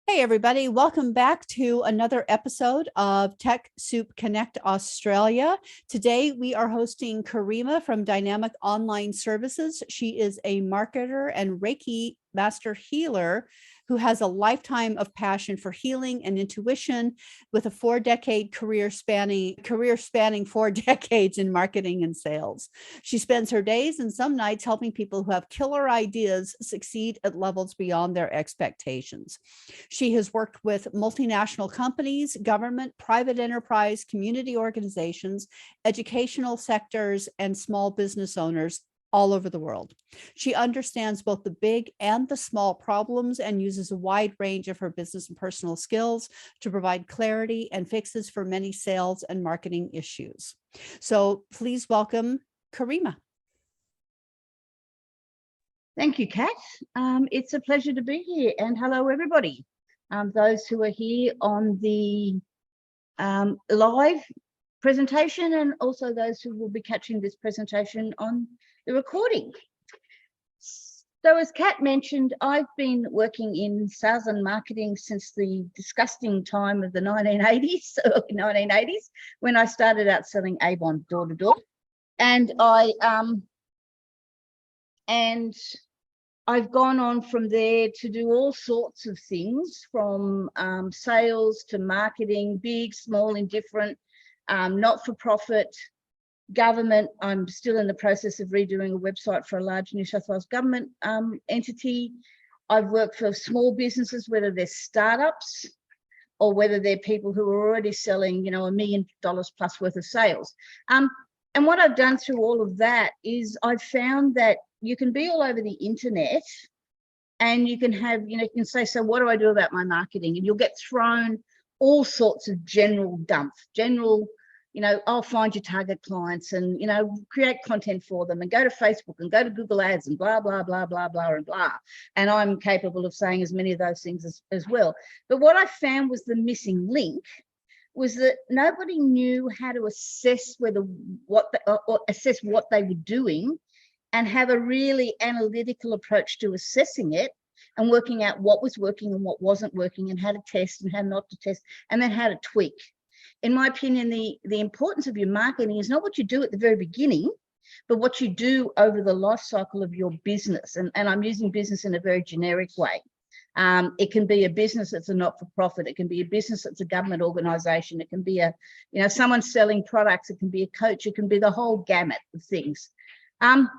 Hey, everybody. Welcome back to another episode of TechSoup Connect Australia. Today, we are hosting Kareema from Dynamic Online Services. She is a marketer and Reiki master healer who has a lifetime of passion for healing and intuition with a career spanning 4 decades in marketing and sales. She spends her days and some nights helping people who have killer ideas succeed at levels beyond their expectations. She has worked with multinational companies, government, private enterprise, community organizations, educational sectors, and small business owners all over the world. She understands both the big and the small problems and uses a wide range of her business and personal skills to provide clarity and fixes for many sales and marketing issues. So please welcome Kareema. Thank you, Kat. It's a pleasure to be here, and hello, everybody. Those who are here on the live presentation, and also those who will be catching this presentation on the recording. So as Kat mentioned, I've been working in sales and marketing since the disgusting time of the 1980s, early 1980s, when I started out selling Avon door to door. And I've gone on from there to do all sorts of things, from sales to marketing, big, small, indifferent, not-for-profit, government. I'm still in the process of redoing a website for a large New South Wales government entity. I've worked for small businesses, whether they're startups or whether they're people who are already selling, $1 million plus worth of sales. And what I've done through all of that is I've found that you can be all over the internet and you can have, you can say, so what do I do about my marketing? And you'll get thrown all sorts of general, I'll find your target clients and, create content for them and go to Facebook and go to Google Ads and blah, blah, blah, blah, blah, and blah. And I'm capable of saying as many of those things as well. But what I found was the missing link was that nobody knew how to assess what they were doing and have a really analytical approach to assessing it and working out what was working and what wasn't working and how to test and how not to test and then how to tweak. In my opinion, the importance of your marketing is not what you do at the very beginning, but what you do over the life cycle of your business. And I'm using business in a very generic way. It can be a business that's a not-for-profit. It can be a business that's a government organization. It can be someone selling products. It can be a coach. It can be the whole gamut of things. And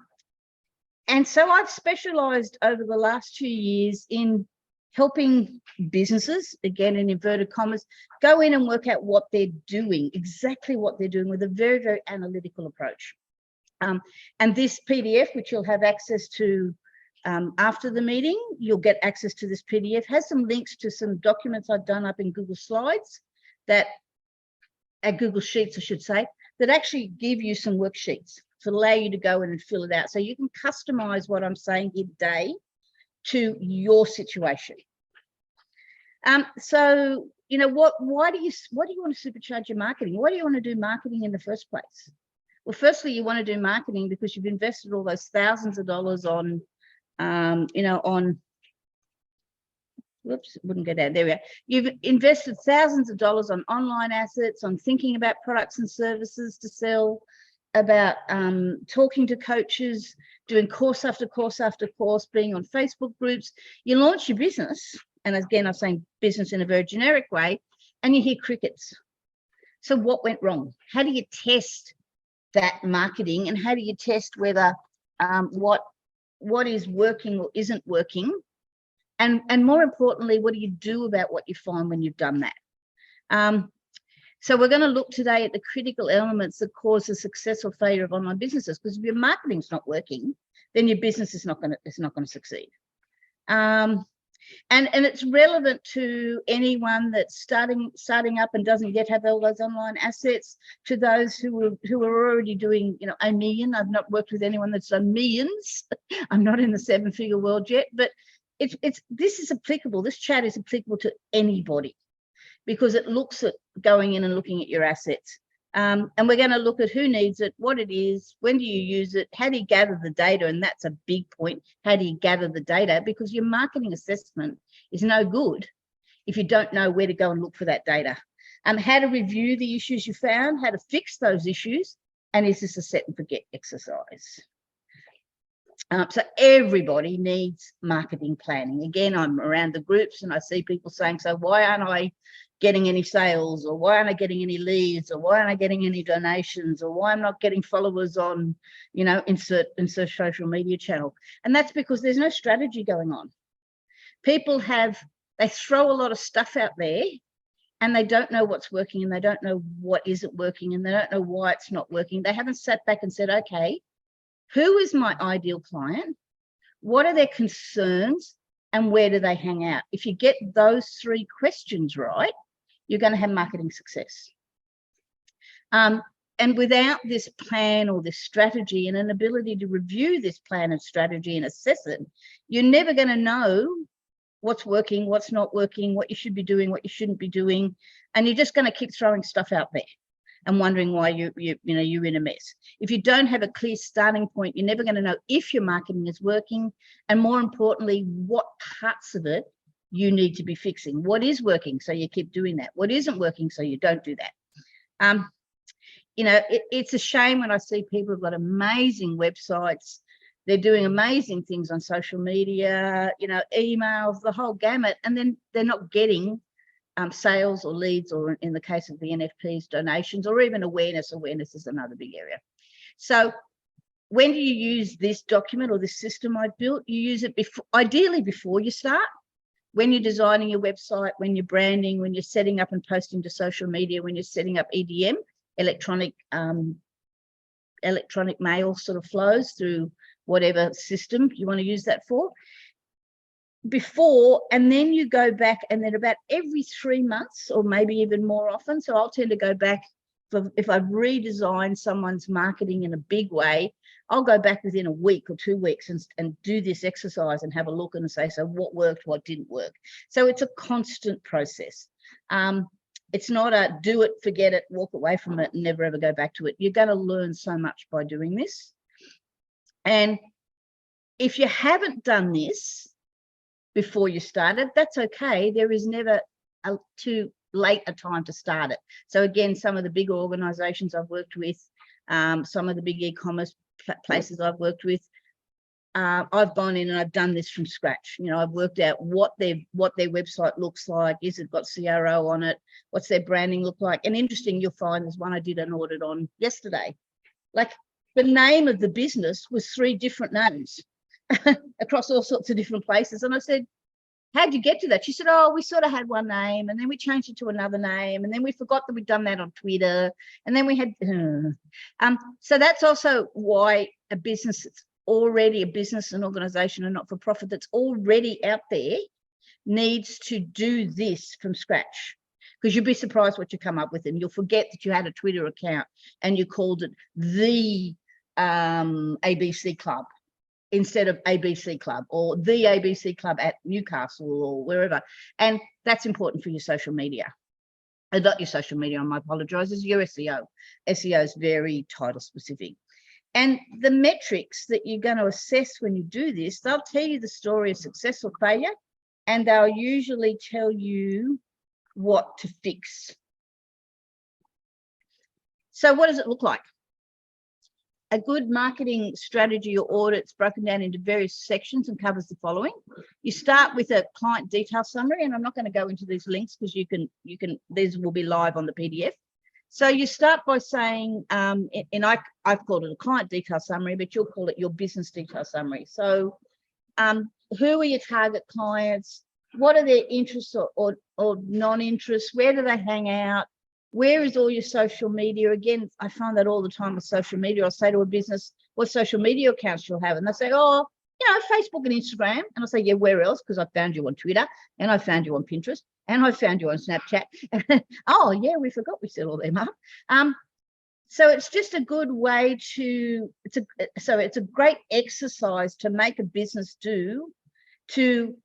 so I've specialized over the last 2 years in helping businesses, again, in inverted commas, go in and work out what they're doing, exactly what they're doing with a very, very analytical approach. And this PDF, which you'll have access to after the meeting, you'll get access to this PDF, has some links to some documents I've done up in Google Slides Google Sheets, I should say, that actually give you some worksheets to allow you to go in and fill it out. So you can customize what I'm saying here today to your situation. So, why do you want to supercharge your marketing? Why do you want to do marketing in the first place? Well, firstly, you want to do marketing because you've invested all those thousands of dollars on, whoops, it wouldn't go down. There we are. You've invested thousands of dollars on online assets, on thinking about products and services to sell, about talking to coaches, doing course after course after course, being on Facebook groups. You launch your business, and again, I'm saying business in a very generic way, and you hear crickets. So what went wrong? How do you test that marketing, and how do you test whether what is working or isn't working? And more importantly, what do you do about what you find when you've done that? So we're going to look today at the critical elements that cause the success or failure of online businesses, because if your marketing's not working, then your business is not going to succeed. And it's relevant to anyone that's starting up and doesn't yet have all those online assets, to those who are already doing, $1 million. I've not worked with anyone that's done millions. I'm not in the 7-figure world yet, but this is applicable. This chat is applicable to anybody, because it looks at going in and looking at your assets. And we're going to look at who needs it, what it is, when do you use it, how do you gather the data? And that's a big point. How do you gather the data? Because your marketing assessment is no good if you don't know where to go and look for that data. How to review the issues you found, how to fix those issues, and is this a set and forget exercise? So everybody needs marketing planning. Again, I'm around the groups and I see people saying, so why aren't I getting any sales, or why aren't I getting any leads, or why aren't I getting any donations, or why I'm not getting followers on, you know, insert social media channel? And that's because there's no strategy going on. People they throw a lot of stuff out there and they don't know what's working, and they don't know what isn't working, and they don't know why it's not working. They haven't sat back and said, okay, who is my ideal client? What are their concerns? And where do they hang out? If you get those 3 questions right, you're going to have marketing success. And without this plan or this strategy and an ability to review this plan and strategy and assess it, you're never going to know what's working, what's not working, what you should be doing, what you shouldn't be doing. And you're just going to keep throwing stuff out there and wondering why you're in a mess. If you don't have a clear starting point, you're never going to know if your marketing is working, and more importantly, what parts of it you need to be fixing. What is working, so you keep doing that? What isn't working, so you don't do that? You know, it's a shame when I see people who've got amazing websites, they're doing amazing things on social media, you know, emails, the whole gamut, and then they're not getting sales or leads, or in the case of the NFPs, donations, or even awareness. Awareness is another big area. So when do you use this document or this system I built? You use it ideally before you start, when you're designing your website, when you're branding, when you're setting up and posting to social media, when you're setting up EDM, electronic mail sort of flows through whatever system you want to use that for. Before, and then you go back, and then about every 3 months, or maybe even more often. So I'll tend to go back, if I've redesigned someone's marketing in a big way, I'll go back within a week or 2 weeks and do this exercise and have a look and say, so what worked, what didn't work? So it's a constant process. It's not a do it, forget it, walk away from it and never ever go back to it. You're going to learn so much by doing this. And if you haven't done this before you started, that's okay. There is never too late a time to start it. So again, some of the big organizations I've worked with, some of the big e-commerce places I've worked with, I've gone in and I've done this from scratch. You know, I've worked out what their website looks like. Is it got CRO on it? What's their branding look like? And interesting, you'll find there's one I did an audit on yesterday. Like, the name of the business was 3 different names across all sorts of different places. And I said, how'd you get to that? She said, oh, we sort of had one name, and then we changed it to another name, and then we forgot that we'd done that on Twitter, and then we had so that's also why a business that's already a business, an organization, and not for profit that's already out there needs to do this from scratch, because you'll be surprised what you come up with, and you'll forget that you had a Twitter account and you called it the ABC Club instead of ABC Club, or the ABC Club at Newcastle, or wherever. And that's important for your social media. Not your social media, I apologize, is your SEO. SEO is very title specific. And the metrics that you're going to assess when you do this, they'll tell you the story of success or failure, and they'll usually tell you what to fix. So what does it look like? A good marketing strategy or audit's broken down into various sections and covers the following. You start with a client detail summary, and I'm not going to go into these links because you can these will be live on the PDF. So you start by saying, and I've called it a client detail summary, but you'll call it your business detail summary. So who are your target clients? What are their interests or non-interests? Where do they hang out? Where is all your social media? Again, I find that all the time with social media. I'll say to a business, what social media accounts you'll have? And they say, oh, you know, Facebook and Instagram. And I say, yeah, where else? Because I found you on Twitter, and I found you on Pinterest, and I found you on Snapchat. Oh, yeah, we forgot we set all them up. So it's just a good way to, it's a great exercise to make a business do, to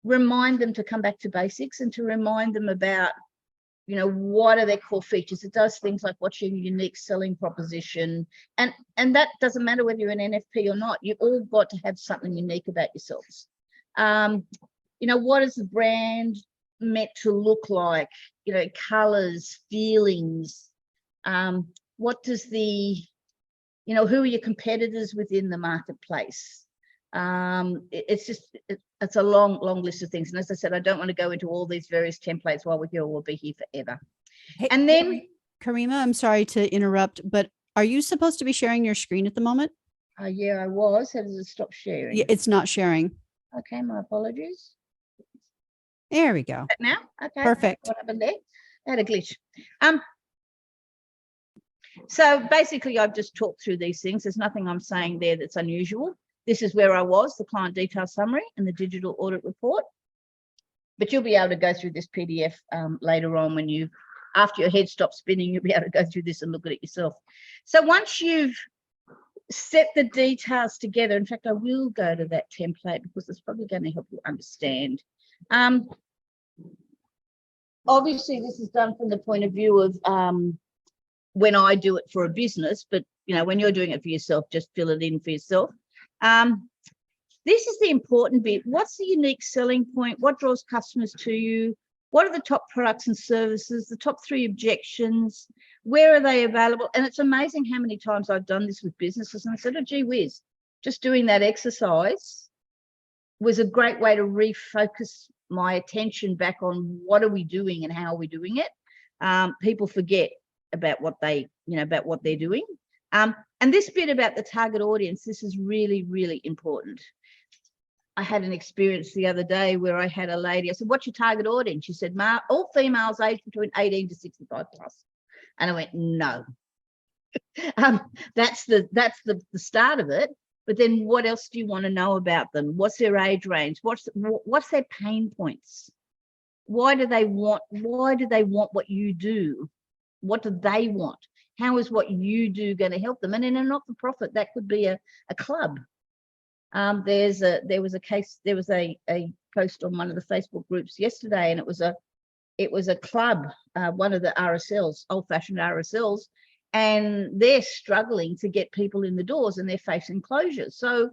remind them to come back to basics, and to remind them about, you know, what are their core features. It does things like what's your unique selling proposition, and that doesn't matter whether you're an NFP or not. You've all got to have something unique about yourselves. You know, what is the brand? meant to look like? You know, colors, feelings. What does the, you know, who are your competitors within the marketplace? It's a long list of things. And as I said, I don't want to go into all these various templates while we're here. We'll be here forever. Hey, And then, Kareema, I'm sorry to interrupt, but are you supposed to be sharing your screen at the moment? yeah, I was. How does it stop sharing? Yeah, it's not sharing. Okay, my apologies. There we go. Now, okay, Perfect. what happened there? I had a glitch. So basically, I've just talked through these things. There's nothing I'm saying there that's unusual. This is where I was, the client detail summary and the digital audit report. But you'll be able to go through this PDF later on when you, after your head stops spinning, you'll be able to go through this and look at it yourself. So once you've set the details together, in fact, I will go to that template because it's probably going to help you understand. Obviously, this is done from the point of view of when I do it for a business, but you know, when you're doing it for yourself, just fill it in for yourself. This is the important bit. What's the unique selling point? What draws customers to you? What are the top products and services? The top 3 objections? Where are they available? And it's amazing how many times I've done this with businesses and I said, oh, gee whiz, just doing that exercise was a great way to refocus my attention back on what are we doing and how are we doing it. People forget about what they, you know, about what they're doing. And this bit about the target audience, this is really, really important. I had an experience the other day where I had a lady, I said, what's your target audience? She said, all females aged between 18 to 65 plus. And I went, no. That's the start of it. But then what else do you want to know about them? What's their age range? What's their pain points? Why do they want what you do? What do they want? How is what you do going to help them? And in a not-for-profit, that could be a club. There was a post on one of the Facebook groups yesterday, and it was a club, one of the RSLs, old-fashioned RSLs, and they're struggling to get people in the doors and they're facing closures. So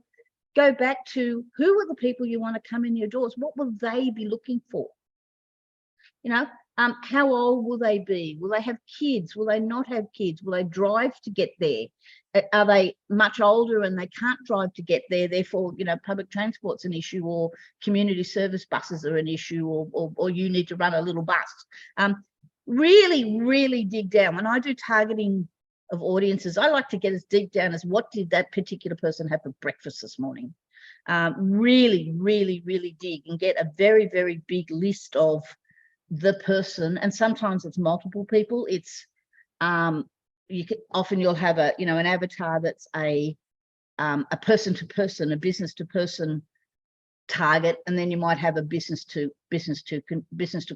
go back to who are the people you want to come in your doors? What will they be looking for? You know, how old will they be? Will they have kids? Will they not have kids? Will they drive to get there? Are they much older and they can't drive to get there? Therefore, you know, public transport's an issue, or community service buses are an issue, or you need to run a little bus. Really, really dig down. When I do targeting of audiences, I like to get as deep down as what did that particular person have for breakfast this morning? Really, really, really dig and get a very, very big list of the person. And sometimes it's multiple people. It's often you'll have an avatar that's a person to person, a business to person target, and then you might have a business to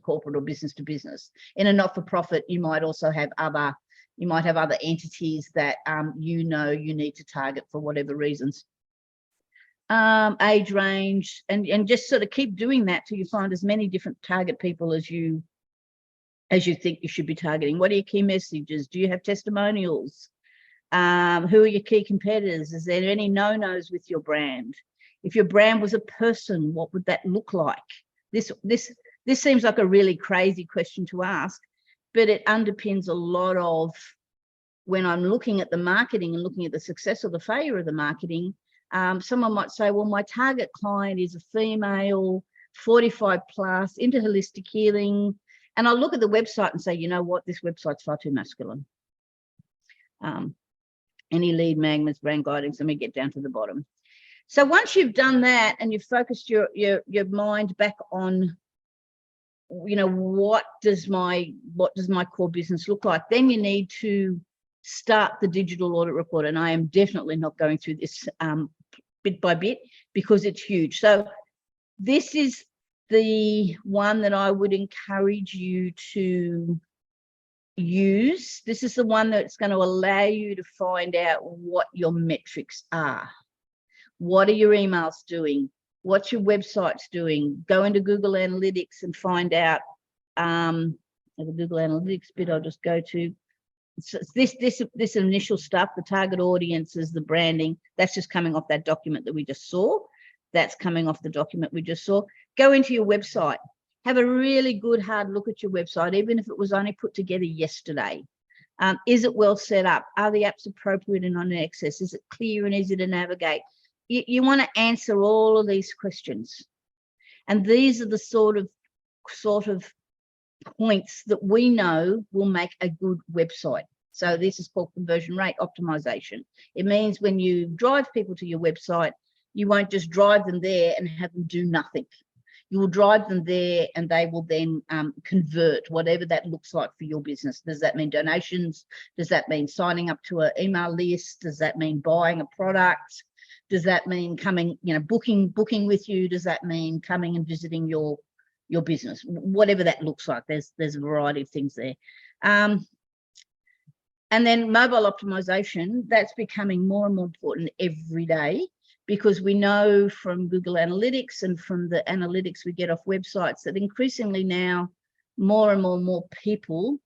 corporate or business to business. In a not-for-profit, you might also have other entities that you need to target for whatever reasons. Age range, and just sort of keep doing that till you find as many different target people as you think you should be targeting. What are your key messages? Do you have testimonials? Who are your key competitors? Is there any no-nos with your brand? If your brand was a person, what would that look like? This seems like a really crazy question to ask, but it underpins a lot of when I'm looking at the marketing and looking at the success or the failure of the marketing. Someone might say, well, my target client is a female, 45 plus, into holistic healing. And I'll look at the website and say, you know what, this website's far too masculine. Any lead magnets, brand guidance, let me get down to the bottom. So once you've done that and you've focused your mind back on, you know, what does my core business look like, then you need to start the digital audit report. And I am definitely not going through this bit by bit because it's huge. So this is the one that I would encourage you to use. This is the one that's going to allow you to find out what your metrics are. What are your emails doing? What's your websites doing? Go into Google Analytics and find out. The Google Analytics bit I'll just go to. So this initial stuff, the target audiences, the branding, that's just coming off that document that we just saw. That's coming off the document we just saw. Go into your website. have a really good hard look at your website, even if it was only put together yesterday. Is it well set up? Are the apps appropriate and on access? Is it clear and easy to navigate? You want to answer all of these questions. And these are the sort of points that we know will make a good website. So this is called conversion rate optimization. It means when you drive people to your website, you won't just drive them there and have them do nothing. You will drive them there and they will then convert, whatever that looks like for your business. Does that mean donations? Does that mean signing up to an email list? Does that mean buying a product? Does that mean coming, booking with you? Does that mean coming and visiting your business? Whatever that looks like, there's a variety of things there. And then mobile optimization, that's becoming more and more important every day, because we know from Google Analytics and from the analytics we get off websites that increasingly now more and more people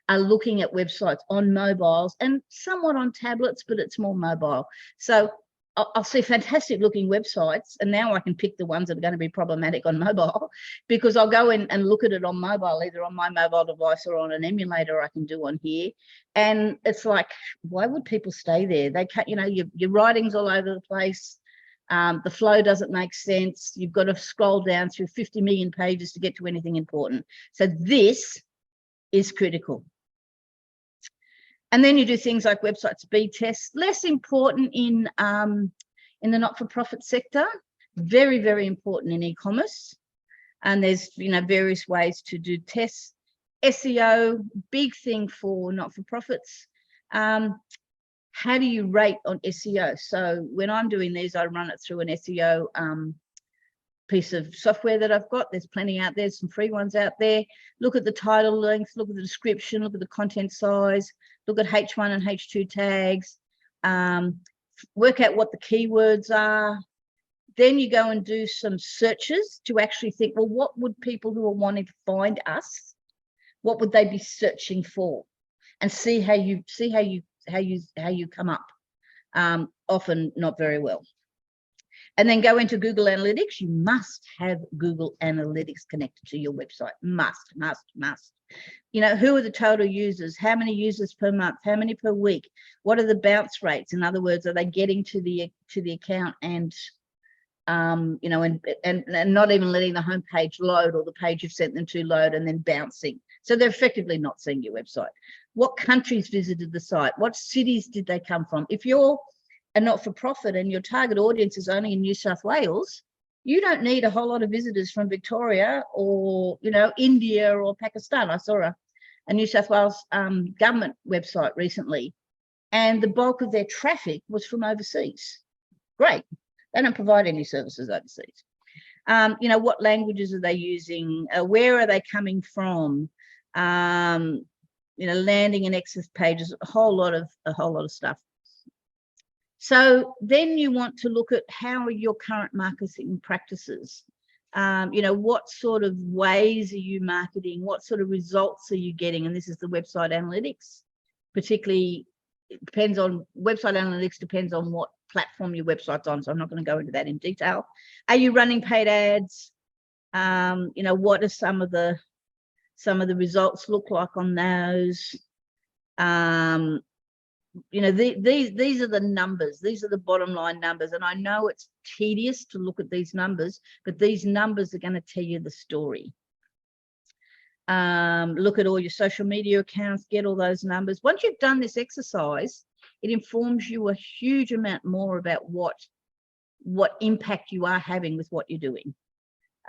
are looking at websites on mobiles and somewhat on tablets, but it's more mobile. So I'll see fantastic looking websites, and now I can pick the ones that are going to be problematic on mobile, because I'll go in and look at it on mobile, either on my mobile device or on an emulator I can do on here. And it's like, why would people stay there? They can't, your writing's all over the place. The flow doesn't make sense. You've got to scroll down through 50 million pages to get to anything important. So this is critical. And then you do things like website speed tests, less important in the not-for-profit sector, very, very important in e-commerce. And there's, various ways to do tests. SEO, big thing for not-for-profits. How do you rate on SEO? So when I'm doing these, I run it through an SEO piece of software that I've got. There's plenty out there, some free ones out there. Look at the title length, look at the description, look at the content size, look at H1 and H2 tags, work out what the keywords are. Then you go and do some searches to actually think, well, what would people who are wanting to find us, what would they be searching for? And see how you come up. Often not very well. And then go into Google Analytics. You must have Google Analytics connected to your website. Must. Who are the total users? How many users per month? How many per week? What are the bounce rates? In other words, are they getting to the account and and not even letting the homepage load, or the page you've sent them to load and then bouncing? So they're effectively not seeing your website. What countries visited the site? What cities did they come from? If you're a not-for-profit and your target audience is only in New South Wales, you don't need a whole lot of visitors from Victoria or, India or Pakistan. I saw a New South Wales government website recently, and the bulk of their traffic was from overseas. Great. They don't provide any services overseas. What languages are they using? Where are they coming from? Landing and exit pages, a whole lot of stuff. So then you want to look at how are your current marketing practices. What sort of ways are you marketing? What sort of results are you getting? And this is the website analytics. Particularly, depends on what platform your website's on. So I'm not going to go into that in detail. Are you running paid ads? What are some of the results look like on those? These are the numbers. These are the bottom line numbers. And I know it's tedious to look at these numbers, but these numbers are going to tell you the story. Look at all your social media accounts, get all those numbers. Once you've done this exercise, it informs you a huge amount more about what impact you are having with what you're doing.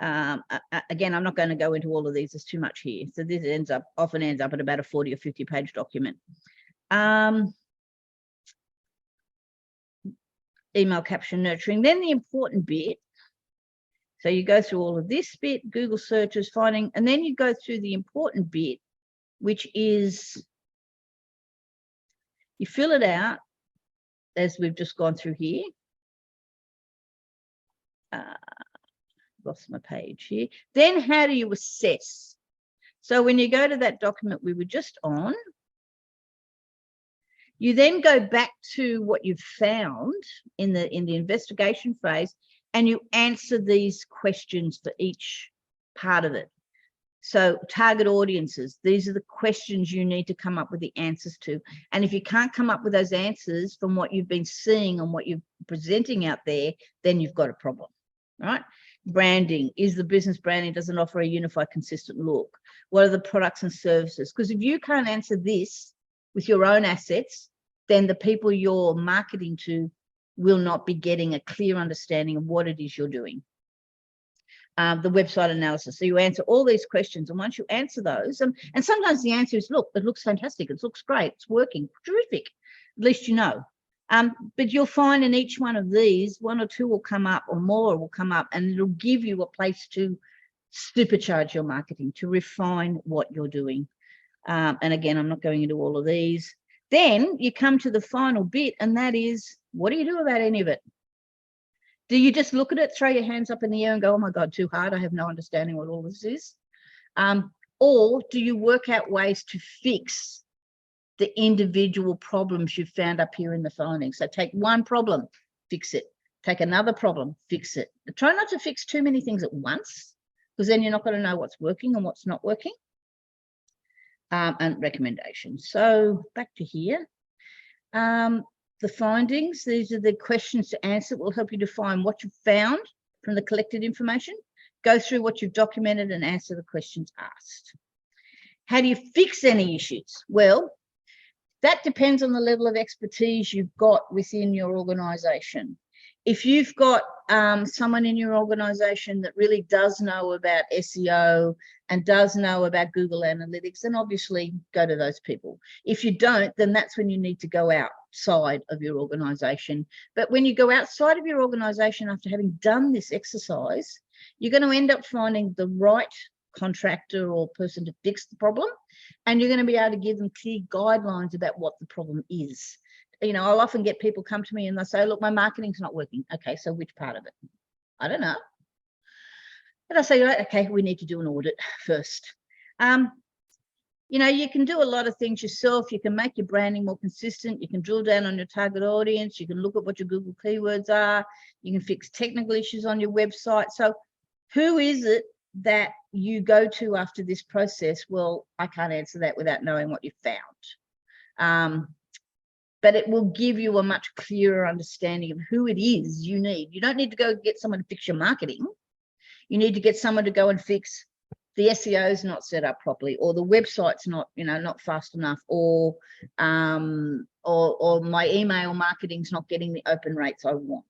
Again, I'm not going to go into all of these. There's too much here. So this often ends up at about a 40 or 50 page document. Email caption nurturing. Then the important bit. So you go through all of this bit, Google searches, finding, and then you go through the important bit, which is you fill it out as we've just gone through here. Lost my page here. Then how do you assess? So when you go to that document we were just on, you then go back to what you've found in the investigation phase, and you answer these questions for each part of it. So target audiences, these are the questions you need to come up with the answers to. And if you can't come up with those answers from what you've been seeing and what you're presenting out there, then you've got a problem, right? Branding, is the business branding, doesn't offer a unified, consistent look? What are the products and services? Because if you can't answer this with your own assets, then the people you're marketing to will not be getting a clear understanding of what it is you're doing. The website analysis. So you answer all these questions, and once you answer those, and sometimes the answer is, look, it looks fantastic, it looks great, it's working, terrific. At least you know. But you'll find in each one of these, one or two will come up or more will come up, and it'll give you a place to supercharge your marketing, to refine what you're doing. And again, I'm not going into all of these. Then you come to the final bit, and that is, what do you do about any of it? Do you just look at it, throw your hands up in the air and go, oh my God, too hard, I have no understanding what all this is? Or do you work out ways to fix the individual problems you've found up here in the findings? So take one problem, fix it. Take another problem, fix it. Try not to fix too many things at once, because then you're not going to know what's working and what's not working. And recommendations. So back to here. The findings, these are the questions to answer. It will help you define what you've found from the collected information, go through what you've documented and answer the questions asked. How do you fix any issues? Well, that depends on the level of expertise you've got within your organization. If you've got someone in your organization that really does know about SEO and does know about Google Analytics, then obviously go to those people. If you don't, then that's when you need to go outside of your organization. But when you go outside of your organization after having done this exercise, you're going to end up finding the right contractor or person to fix the problem, and you're going to be able to give them clear guidelines about what the problem is. You know, I'll often get people come to me and they say, look, my marketing's not working. Okay, so which part of it? I don't know. But I say, okay, we need to do an audit first. You know, you can do a lot of things yourself. You can make your branding more consistent. You can drill down on your target audience. You can look at what your Google keywords are. You can fix technical issues on your website. So who is it that you go to after this process? Well, I can't answer that without knowing what you found. But it will give you a much clearer understanding of who it is you need. You don't need to go get someone to fix your marketing. You need to get someone to go and fix the SEO is not set up properly, or the website's not, you know, not fast enough, or my email marketing's not getting the open rates I want.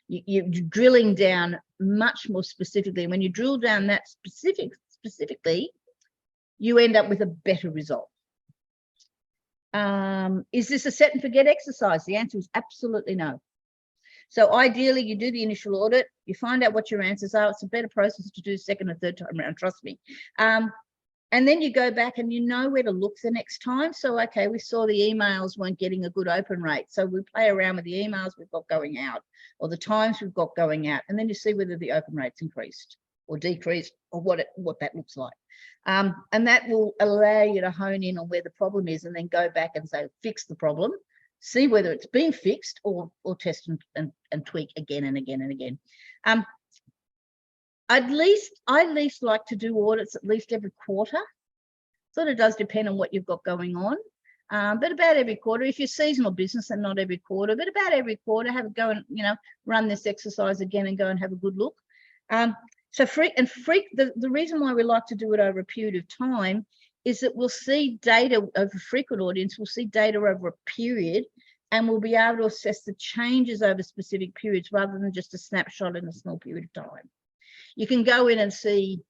You're drilling down much more specifically. When you drill down that specifically, you end up with a better result. Is this a set and forget exercise? The answer is absolutely no. So ideally, you do the initial audit, you find out what your answers are. It's a better process to do second and third time around, trust me. And then you go back and you know where to look the next time. So, okay, we saw the emails weren't getting a good open rate. So we play around with the emails we've got going out or the times we've got going out, and then you see whether the open rate's increased or decreased or what that looks like. And that will allow you to hone in on where the problem is and then go back and say, fix the problem, see whether it's being fixed or test and tweak again and again and again. I at least like to do audits at least every quarter. Sort of does depend on what you've got going on. But about every quarter, if you're seasonal business and not every quarter, but about every quarter, have a go and, you know, run this exercise again and go and have a good look. The reason why we like to do it over a period of time is that we'll see data over frequent audience, we'll see data over a period, and we'll be able to assess the changes over specific periods rather than just a snapshot in a small period of time. You can go in and see,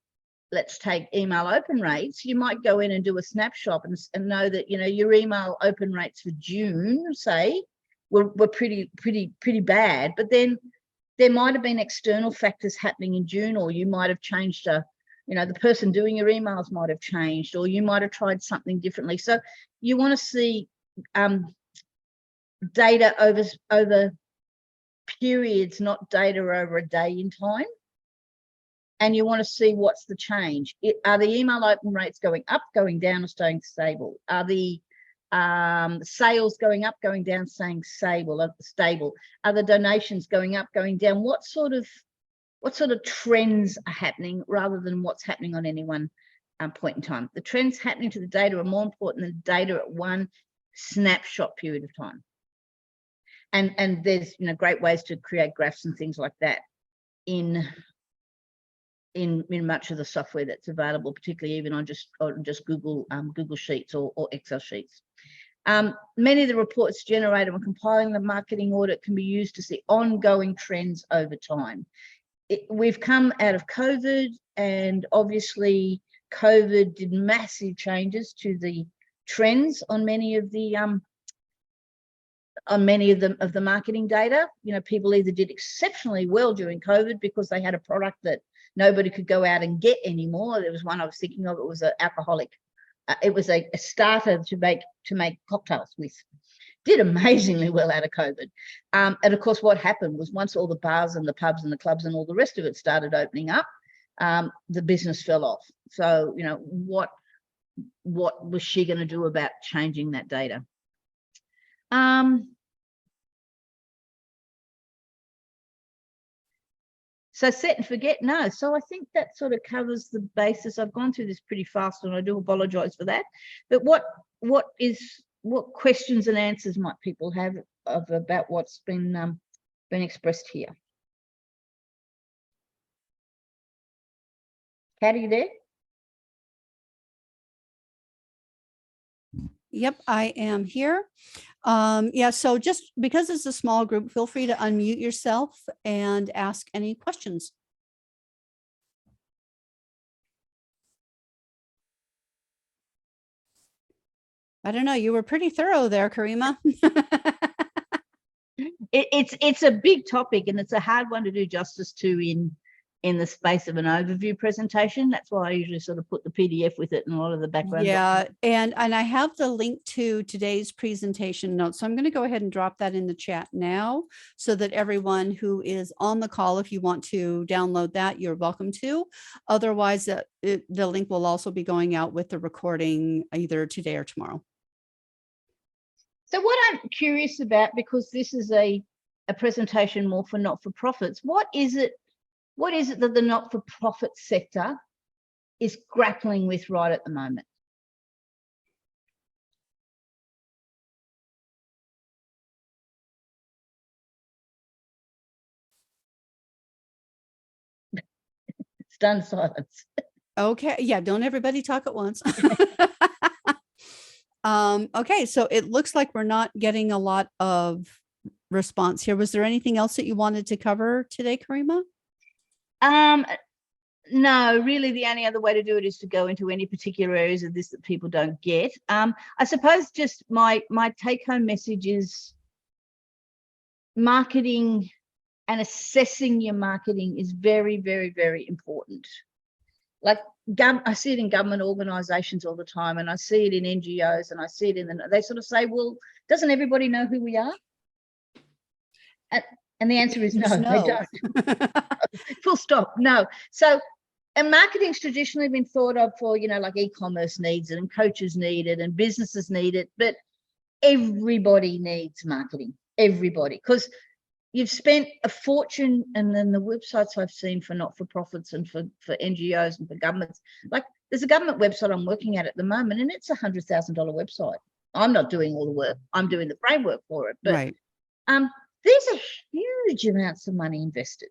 let's take email open rates. You might go in and do a snapshot and know that, you know, your email open rates for June, say, were pretty bad, but then there might have been external factors happening in June, or you might have changed you know, the person doing your emails might have changed, or you might have tried something differently. So you want to see data over periods, not data over a day in time. And you want to see what's the change. Are the email open rates going up, going down, or staying stable? Are the sales going up, going down, staying stable? Are the donations going up, going down? What sort of trends are happening rather than what's happening on any one point in time. The trends happening to the data are more important than data at one snapshot period of time. And there's great ways to create graphs and things like that in much of the software that's available, particularly even on just Google Sheets or Excel sheets. Many of the reports generated when compiling the marketing audit can be used to see ongoing trends over time. We've come out of COVID, and obviously COVID did massive changes to the trends on many of the marketing data. People either did exceptionally well during COVID because they had a product that nobody could go out and get anymore. There was one I was thinking of. It was an alcoholic. It was a starter to make cocktails with. Did amazingly well out of COVID. And of course, what happened was once all the bars and the pubs and the clubs and all the rest of it started opening up, the business fell off. So, what was she going to do about changing that data? So set and forget, no. So I think that sort of covers the basis. I've gone through this pretty fast, and I do apologise for that. But what questions and answers might people have about what's been expressed here? Kat, are you there? Yep, I am here. Yeah, so just because it's a small group, feel free to unmute yourself and ask any questions. I don't know, you were pretty thorough there, Kareema. It's a big topic, and it's a hard one to do justice to in the space of an overview presentation. That's why I usually sort of put the PDF with it and a lot of the background. Yeah, and I have the link to today's presentation notes. So I'm going to go ahead and drop that in the chat now so that everyone who is on the call, if you want to download that, you're welcome to. Otherwise, the link will also be going out with the recording either today or tomorrow. So what I'm curious about, because this is a presentation more for not-for-profits, what is it that the not-for-profit sector is grappling with right at the moment? Stunned silence. Okay, yeah, don't everybody talk at once. Okay, so it looks like we're not getting a lot of response here. Was there anything else that you wanted to cover today, Kareema? No, really the only other way to do it is to go into any particular areas of this that people don't get. I suppose just my take-home message is marketing and assessing your marketing is very, very, very important. Like I see it in government organisations all the time, and I see it in NGOs, and I see it they sort of say, well, doesn't everybody know who we are? And the answer is no, they don't. Full stop, no. So, and marketing's traditionally been thought of for, like e-commerce needs it, and coaches need it, and businesses need it, but everybody needs marketing, everybody, because you've spent a fortune. And then the websites I've seen for not-for-profits and for NGOs and for governments, like there's a government website I'm working at the moment, and it's $100,000 website. I'm not doing all the work. I'm doing the framework for it. But right. These are huge amounts of money invested.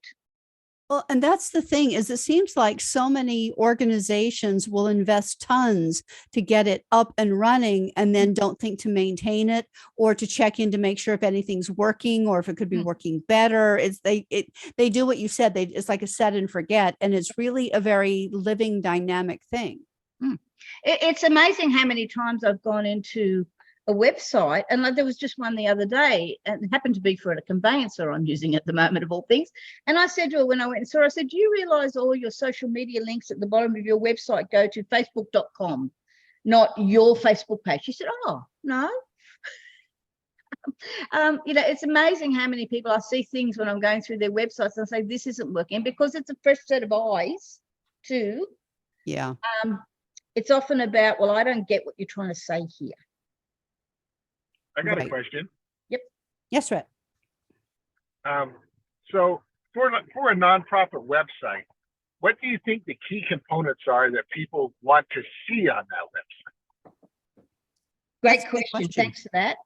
Well, and that's the thing, is it seems like so many organizations will invest tons to get it up and running and then don't think to maintain it or to check in to make sure if anything's working or if it could be working better. They do what you said. It's like a set and forget, and it's really a very living, dynamic thing. It's amazing how many times I've gone into a website, and like there was just one the other day, and it happened to be for a conveyancer I'm using at the moment of all things. And I said to her when I went and saw her, I said, do you realize all your social media links at the bottom of your website go to facebook.com, not your Facebook page? She said, oh, no. It's amazing how many people I see things when I'm going through their websites and say, this isn't working, because it's a fresh set of eyes too. Yeah. It's often about, well, I don't get what you're trying to say here. I got a question. Yep. Yes, Rhett. So for a nonprofit website, what do you think the key components are that people want to see on that website? Great That's a good question. question. Thanks for that.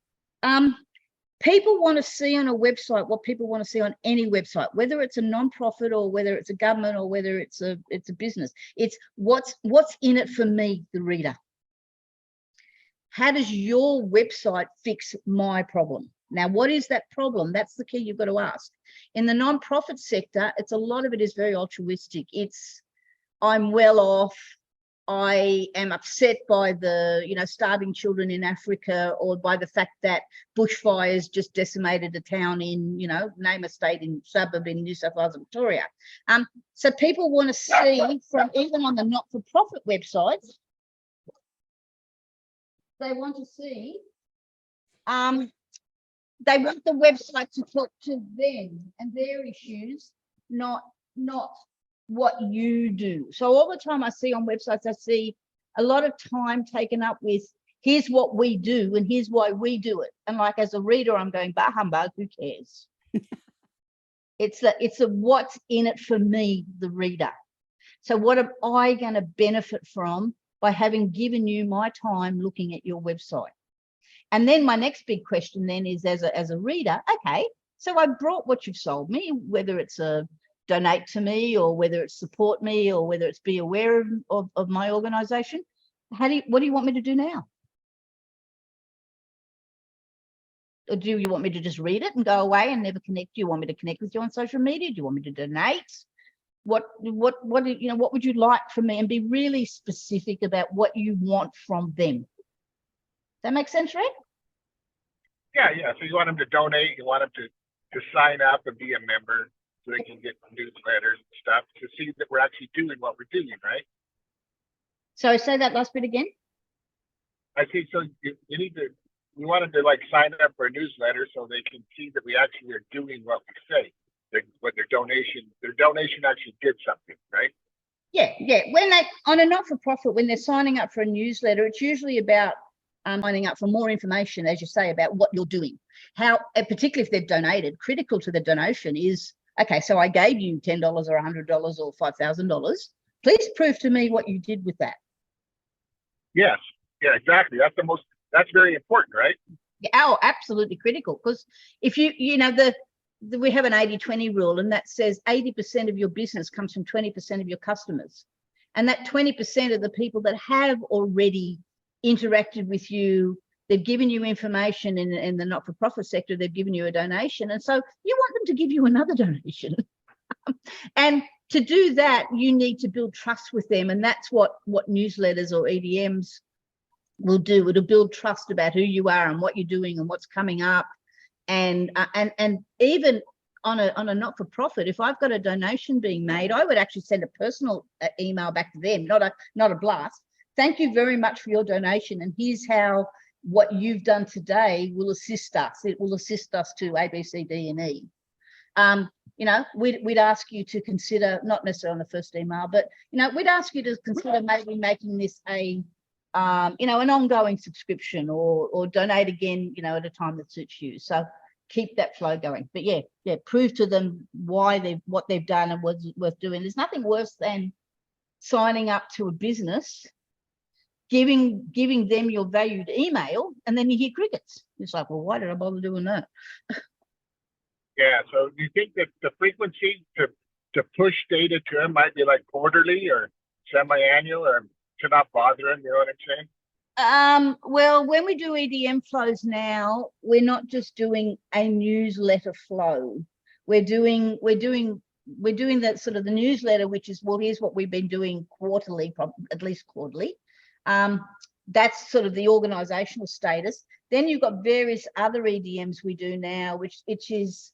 People want to see on a website what people want to see on any website, whether it's a non-profit or whether it's a government or whether it's a business. It's what's in it for me, the reader. How does your website fix my problem? Now, what is that problem? That's the key you've got to ask. In the non-profit sector, a lot of it is very altruistic. It's, I'm well off. I am upset by the, starving children in Africa, or by the fact that bushfires just decimated a town in, name a state in suburb in New South Wales and Victoria. So people want to see from, even on the not-for-profit websites, they want to see, they want the website to talk to them and their issues, not what you do. So all the time I see on websites, I see a lot of time taken up with, here's what we do and here's why we do it. And like, as a reader, I'm going, bah humbug, who cares? It's a what's in it for me, the reader. So what am I going to benefit from by having given you my time looking at your website? And then my next big question then is, as a reader, okay, so I brought what you've sold me, whether it's a donate to me, or whether it's support me, or whether it's be aware of my organization. What do you want me to do now? Or do you want me to just read it and go away and never connect? Do you want me to connect with you on social media? Do you want me to donate? What would you like from me? And be really specific about what you want from them. Does that make sense, Red? Yeah. So you want them to donate, you want them to sign up and be a member, so they can get newsletters and stuff, to see that we're actually doing what we're doing, right? So say that last bit again. I think so. You need to. We want them to like sign up for a newsletter so they can see that we actually are doing what we say. What their donation actually did something, right? Yeah. When they, on a not-for-profit, when they're signing up for a newsletter, it's usually about signing up for more information, as you say, about what you're doing. How, particularly if they've donated, critical to the donation is, okay, so I gave you $10 or $100 or $5,000. Please prove to me what you did with that. Yes. Yeah, exactly. That's very important, right? Oh, absolutely critical. Because if we have an 80-20 rule, and that says 80% of your business comes from 20% of your customers. And that 20% of the people that have already interacted with you, they've given you information in the not-for-profit sector, they've given you a donation. And so you want them to give you another donation. And to do that, you need to build trust with them. And that's what newsletters or EDMs will do. It'll build trust about who you are and what you're doing and what's coming up. And even on a not-for-profit, if I've got a donation being made, I would actually send a personal email back to them, not a blast. Thank you very much for your donation, and here's how what you've done today will assist us. It will assist us to A, B, C, D, and E. We'd ask you to consider, not necessarily on the first email, but we'd ask you to consider maybe making this an ongoing subscription, or donate again, at a time that suits you. So keep that flow going. But yeah, prove to them what they've done and what's worth doing. There's nothing worse than signing up to a business, giving them your valued email, and then you hear crickets. It's like, well, why did I bother doing that? Yeah. So do you think that the frequency to push data to them might be like quarterly or semi-annual, or to not bother them? You know what I'm saying? Well, when we do EDM flows now, we're not just doing a newsletter flow. We're doing that sort of the newsletter, which is, well, here's what we've been doing quarterly, at least quarterly. That's sort of the organizational status. Then you've got various other EDMs we do now, which is,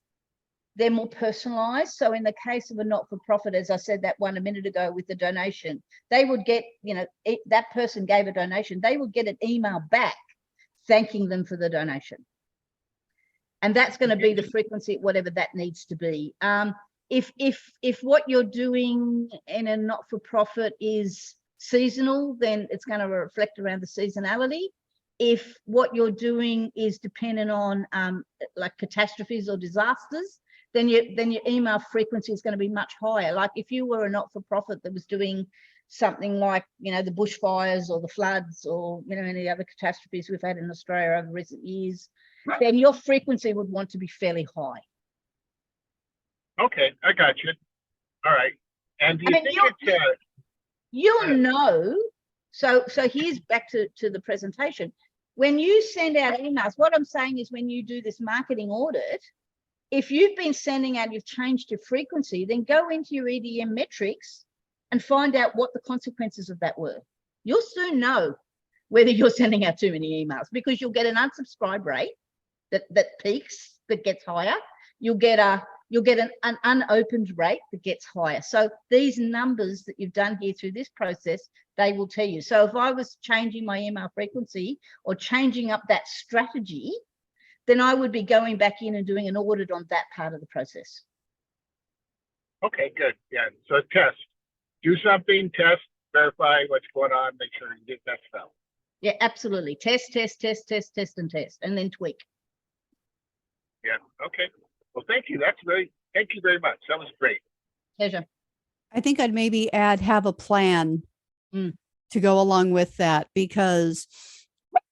they're more personalized. So in the case of a not-for-profit, as I said that one a minute ago with the donation, they would get, that person gave a donation, they would get an email back thanking them for the donation. And that's going to be the frequency, whatever that needs to be. If what you're doing in a not-for-profit is seasonal, then it's going to reflect around the seasonality. If what you're doing is dependent on like catastrophes or disasters, then your email frequency is going to be much higher. Like if you were a not-for-profit that was doing something like, the bushfires or the floods or, any other catastrophes we've had in Australia over recent years, then your frequency would want to be fairly high. Okay, I got you. All right. And do you think it's you'll know. So here's back to the presentation. When you send out emails, what I'm saying is when you do this marketing audit, if you've been sending out, you've changed your frequency, then go into your EDM metrics and find out what the consequences of that were. You'll soon know whether you're sending out too many emails, because you'll get an unsubscribe rate that peaks, that gets higher. You'll get an unopened rate that gets higher. So these numbers that you've done here through this process, they will tell you. So if I was changing my email frequency or changing up that strategy, then I would be going back in and doing an audit on that part of the process. okay, good. Yeah. So test. Do something, test, verify what's going on, make sure you get that stuff. Yeah, absolutely. Test, and then tweak. Yeah. Okay. Well, thank you. Thank you very much. That was great. Pleasure. I think I'd maybe have a plan to go along with that, because,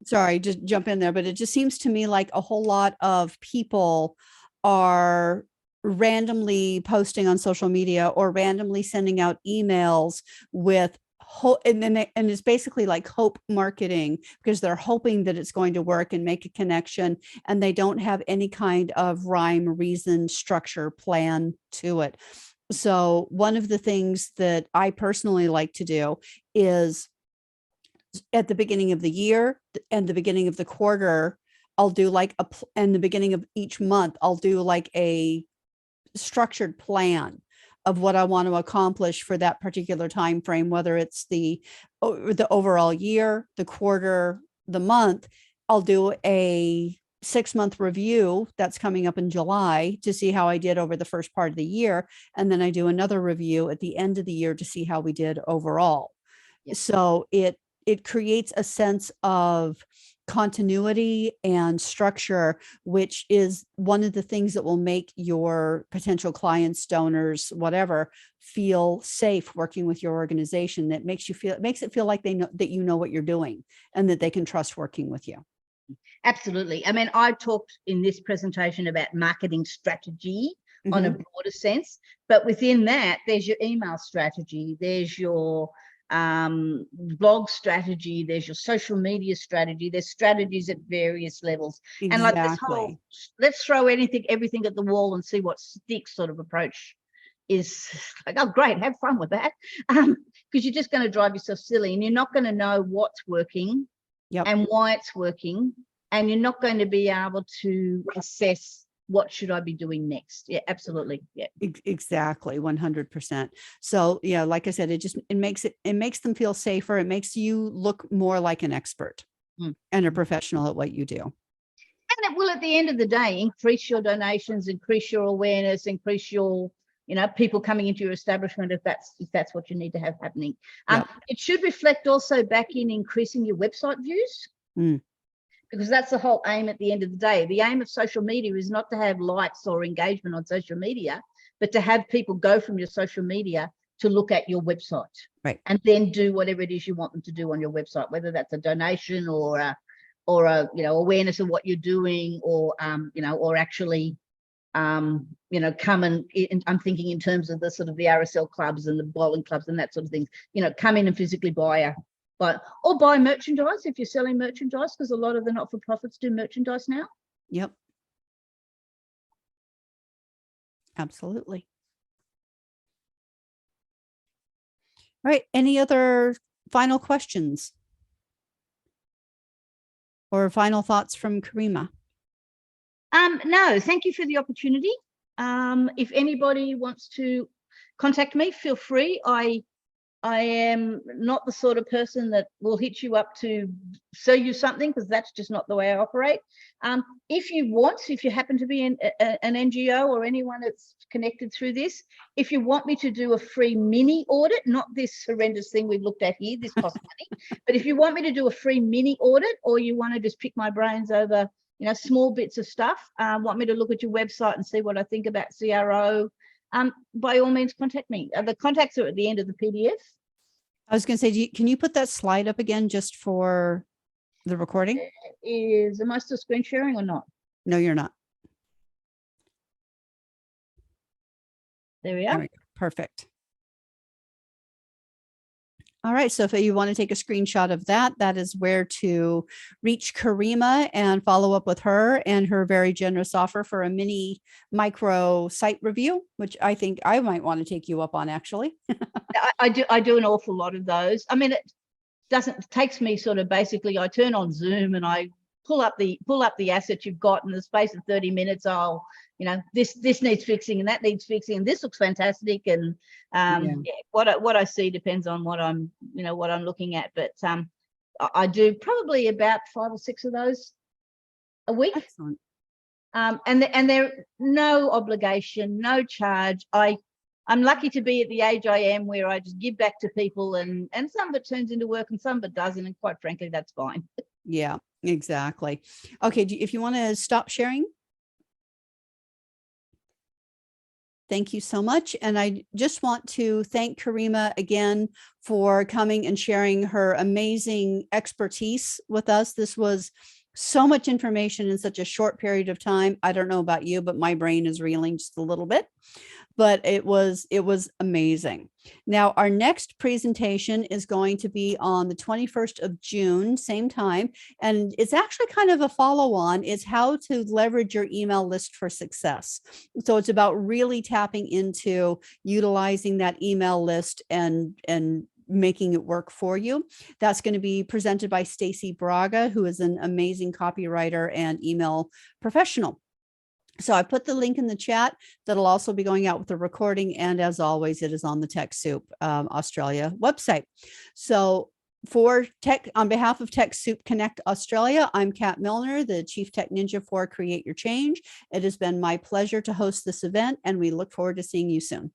sorry, just jump in there, but it just seems to me like a whole lot of people are randomly posting on social media or randomly sending out emails with hope, and it's basically like hope marketing, because they're hoping that it's going to work and make a connection, and they don't have any kind of rhyme, reason, structure, plan to it. So one of the things that I personally like to do is at the beginning of the year and the beginning of the quarter, I'll do like and the beginning of each month, I'll do like a structured plan of what I want to accomplish for that particular time frame, whether it's the overall year, the quarter, the month. I'll do a 6-month review that's coming up in July to see how I did over the first part of the year. And then I do another review at the end of the year to see how we did overall. Yep. So it creates a sense of continuity and structure, which is one of the things that will make your potential clients, donors, whatever, feel safe working with your organization. That makes it feel like they know that you know what you're doing and that they can trust working with you. Absolutely. I mean, I talked in this presentation about marketing strategy on a broader sense, but within that, there's your email strategy, there's your blog strategy, there's your social media strategy, there's strategies at various levels. Exactly. And like this whole, let's throw everything at the wall and see what sticks sort of approach is like, oh, great, have fun with that. Because you're just going to drive yourself silly, and you're not going to know what's working and why it's working, and you're not going to be able to assess what should I be doing next. Yeah, absolutely. Yeah, exactly. 100%. So yeah, like I said, it makes them feel safer. It makes you look more like an expert and a professional at what you do. And it will, at the end of the day, increase your donations, increase your awareness, increase your, people coming into your establishment, if that's what you need to have happening. It should reflect also back in increasing your website views. Because that's the whole aim at the end of the day. The aim of social media is not to have likes or engagement on social media, but to have people go from your social media to look at your website, right, and then do whatever it is you want them to do on your website, whether that's a donation or a awareness of what you're doing, or or actually come and I'm thinking in terms of the sort of the RSL clubs and the bowling clubs and that sort of thing. Come in and physically buy merchandise if you're selling merchandise, because a lot of the not-for-profits do merchandise now. Yep. Absolutely. All right. Any other final questions or final thoughts from Kareema? No, thank you for the opportunity. If anybody wants to contact me, feel free. I am not the sort of person that will hit you up to sell you something, because that's just not the way I operate. If you happen to be an NGO or anyone that's connected through this, if you want me to do a free mini audit, not this horrendous thing we've looked at here, this costs money, but if you want me to do a free mini audit, or you want to just pick my brains over, small bits of stuff, want me to look at your website and see what I think about CRO, by all means, contact me. The contacts are at the end of the PDF. I was going to say, can you put that slide up again just for the recording? Am I still screen sharing or not? No, you're not. There we There are. we go. Perfect. All right. So if you want to take a screenshot of that, that is where to reach Kareema and follow up with her and her very generous offer for a mini micro site review, which I think I might want to take you up on, actually. I do an awful lot of those. I mean, it takes me sort of basically, I turn on Zoom and I pull up the asset you've got in the space of 30 minutes. I'll, this needs fixing and that needs fixing and this looks fantastic. And what I see depends on what I'm looking at. But I do probably about 5 or 6 of those a week. Excellent. And they're no obligation, no charge. I'm lucky to be at the age I am where I just give back to people, and some of it turns into work and some of it doesn't. And quite frankly, that's fine. Yeah, exactly. Okay. If you want to stop sharing. Thank you so much. And I just want to thank Kareema again for coming and sharing her amazing expertise with us. This was so much information in such a short period of time. I don't know about you, but my brain is reeling just a little bit. But it was amazing. Now, our next presentation is going to be on the 21st of June, same time. And it's actually kind of a follow-on. It's how to leverage your email list for success. So it's about really tapping into utilizing that email list and making it work for you. That's going to be presented by Stacy Braga, who is an amazing copywriter and email professional. So I put the link in the chat. That'll also be going out with the recording. And as always, it is on the TechSoup Australia website. So on behalf of TechSoup Connect Australia, I'm Kat Milner, the Chief Tech Ninja for Create Your Change. It has been my pleasure to host this event, and we look forward to seeing you soon.